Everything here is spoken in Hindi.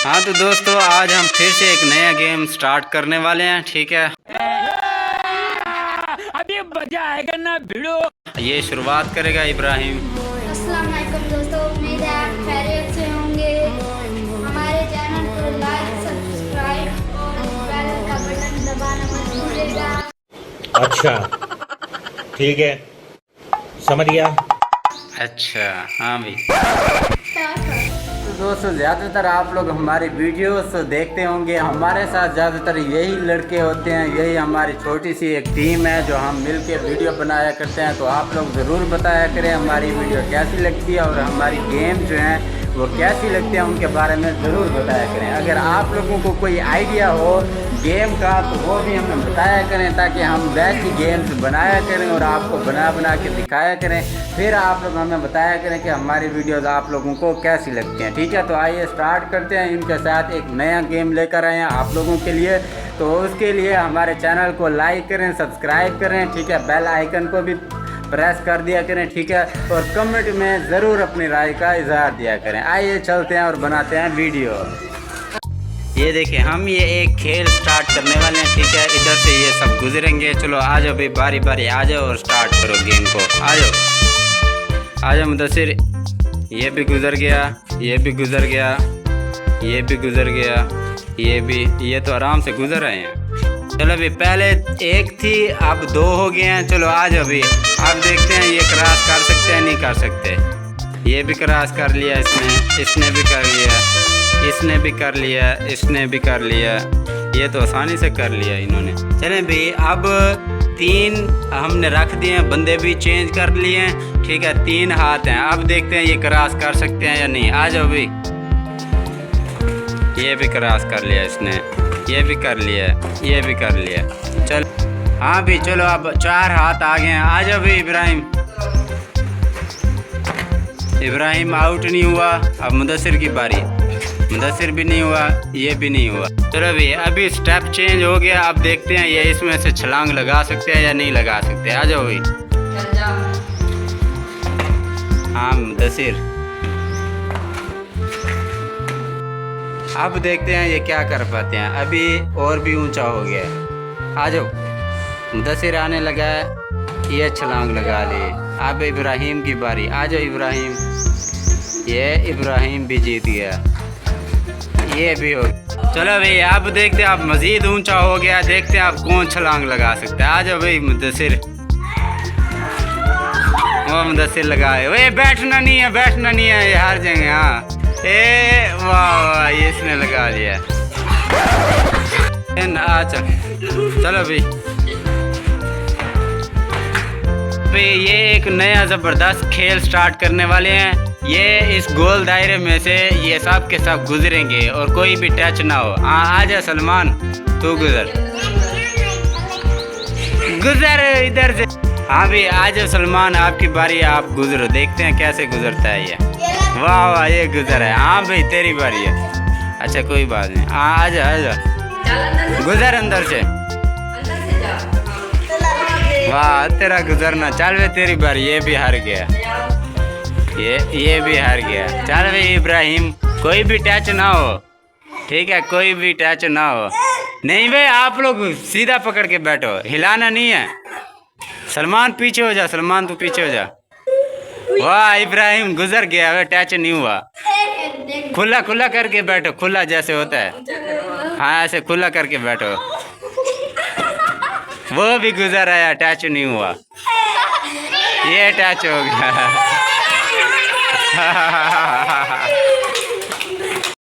हाँ तो दोस्तों, आज हम फिर से एक नया गेम स्टार्ट करने वाले हैं। ठीक है, अभी मजा आएगा ना भिड़ो। ये शुरुआत करेगा इब्राहिम। अस्सलाम वालेकुम दोस्तों, उम्मीद है आप खैरियत से होंगे। हमारे चैनल को लाइक, सब्सक्राइब और बेल का बटन दबाना मत भूलिएगा। अच्छा ठीक है, समझ गया। अच्छा हाँ भाई। तो दोस्तों, ज़्यादातर आप लोग हमारी वीडियोस देखते होंगे। हमारे साथ ज़्यादातर यही लड़के होते हैं, यही हमारी छोटी सी एक टीम है जो हम मिल के वीडियो बनाया करते हैं। तो आप लोग ज़रूर बताया करें हमारी वीडियो कैसी लगती है और हमारी गेम जो हैं वो कैसी लगती है, उनके बारे में ज़रूर बताया करें। अगर आप लोगों को कोई आइडिया हो गेम का तो वो भी हमें बताया करें, ताकि हम वैसी गेम्स बनाया करें और आपको बना के दिखाया करें। फिर आप लोग हमें बताया करें कि हमारी वीडियोस आप लोगों को कैसी लगती हैं। ठीक है, तो आइए स्टार्ट करते हैं। इनके साथ एक नया गेम लेकर आए हैं आप लोगों के लिए। तो उसके लिए हमारे चैनल को लाइक करें, सब्सक्राइब करें। ठीक है, बेल आइकन को भी प्रेस कर दिया करें। ठीक है, और कमेंट में ज़रूर अपनी राय का इजहार दिया करें। आइए चलते हैं और बनाते हैं वीडियो। ये देखिए, हम ये एक खेल स्टार्ट करने वाले हैं। ठीक है, इधर से ये सब गुजरेंगे। चलो आ जाओ भाई, बारी बारी आ जाओ और स्टार्ट करो गेम को। आ जाओ आ जाओ मुदस्सिर। ये भी गुजर गया, ये भी गुजर गया, ये भी गुजर गया, ये भी। ये तो आराम से गुजर रहे हैं। चलो अभी पहले एक थी, अब दो हो गए हैं। चलो आ जाओ अभी, अब देखते हैं ये क्रॉस कर सकते हैं नहीं कर सकते। ये भी क्रॉस कर लिया इसने, इसने भी कर लिया, इसने भी कर लिया, इसने भी कर लिया। ये तो आसानी से कर लिया इन्होंने। चलें भाई, अब 3 हमने रख दिए हैं, बंदे भी चेंज कर लिए हैं। ठीक है, 3 हाथ हैं। अब देखते हैं ये क्रॉस कर सकते हैं या नहीं। आ जाओ भाई, ये भी क्रॉस कर लिया इसने, ये भी कर लिया, ये भी कर लिया। चल हाँ भी, चलो अब 4 हाथ आ गए हैं। आ जाओ भाई इब्राहिम। इब्राहिम आउट नहीं हुआ। अब मुदस्सिर की बारी। मुदस्सिर भी नहीं हुआ, ये भी नहीं हुआ। चलो भाई, अभी स्टेप चेंज हो गया। अब देखते हैं ये इसमें से छलांग लगा सकते हैं या नहीं लगा सकते। आ जाओ भाई। हाँ मुदस्सिर, अब देखते हैं ये क्या कर पाते हैं। अभी और भी ऊंचा हो गया है। आ जाओ, मुदस्सिर आने लगा है, ये छलांग लगा ली। अब इब्राहिम की बारी। आ जाओ इब्राहिम। ये इब्राहिम भी जीत गया, ये भी हो गया। चलो भाई, अब देखते हैं, अब मज़ीद ऊंचा हो गया। देखते हैं अब कौन छलांग लगा सकता है। आ जाओ भाई मुदस्सिर। वो मुदस्सिर लगाए। वे बैठना नहीं है, बैठना नहीं है, ये हार जाएंगे। हाँ ए वाह वाह, ये इसने लगा लिया। अच्छा चलो भाई, ये एक नया ज़बरदस्त खेल स्टार्ट करने वाले हैं। ये इस गोल दायरे में से ये सब के सब गुजरेंगे और कोई भी टच ना हो। हाँ आ जा सलमान, तू गुजर, गुजर इधर से। हाँ भाई आ जाओ सलमान, आपकी बारी, आप गुजरो। देखते हैं कैसे गुजरता है ये। वाह वाह, ये गुजर है। हाँ भाई तेरी बारी है। अच्छा कोई बात नहीं, हाँ आ जा, आ जा, गुजर अंदर से। वाह तेरा गुजरना। चल भाई तेरी बारी। ये भी हार गया, ये भी हार गया। चल भाई इब्राहिम, कोई भी टच ना हो। ठीक है, कोई भी टच ना हो। नहीं भाई, आप लोग सीधा पकड़ के बैठो, हिलाना नहीं है। सलमान पीछे हो जा, सलमान तू पीछे हो जा। वाह इब्राहिम गुजर गया, वे टच नहीं हुआ। खुला खुला करके बैठो, खुला जैसे होता है। हाँ ऐसे खुला करके बैठो। वो भी गुजर आया, टच नहीं हुआ। ये टच हो गया।